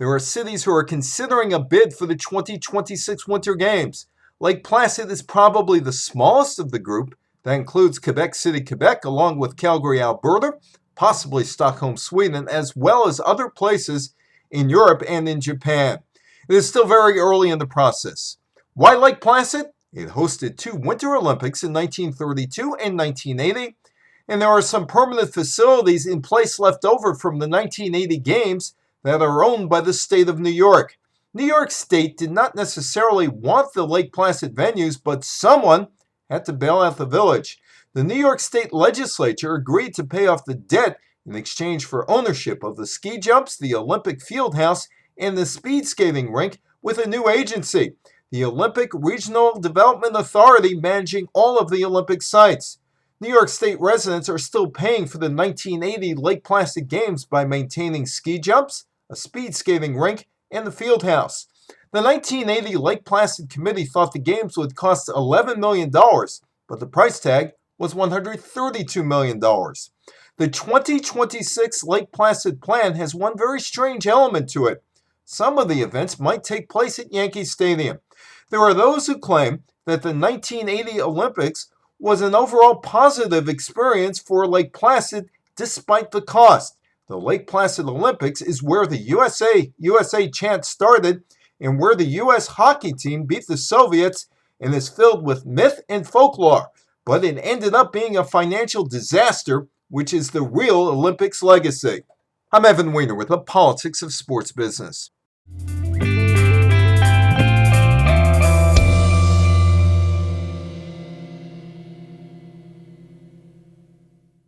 There are cities who are considering a bid for the 2026 Winter Games. Lake Placid is probably the smallest of the group. That includes Quebec City, Quebec, along with Calgary, Alberta, possibly Stockholm, Sweden, as well as other places in Europe and in Japan. It is still very early in the process. Why Lake Placid? It hosted two Winter Olympics in 1932 and 1980, and there are some permanent facilities in place left over from the 1980 Games that are owned by the state of New York. New York State did not necessarily want the Lake Placid venues, but someone had to bail out the village. The New York State legislature agreed to pay off the debt in exchange for ownership of the ski jumps, the Olympic Fieldhouse, and the speed skating rink with a new agency, the Olympic Regional Development Authority, managing all of the Olympic sites. New York State residents are still paying for the 1980 Lake Placid Games by maintaining ski jumps, a speed skating rink, and the field house. The 1980 Lake Placid Committee thought the games would cost $11 million, but the price tag was $132 million. The 2026 Lake Placid plan has one very strange element to it. Some of the events might take place at Yankee Stadium. There are those who claim that the 1980 Olympics was an overall positive experience for Lake Placid despite the cost. The Lake Placid Olympics is where the USA chant started and where the U.S. hockey team beat the Soviets and is filled with myth and folklore. But it ended up being a financial disaster, which is the real Olympics legacy. I'm Evan Weiner with the Politics of Sports Business.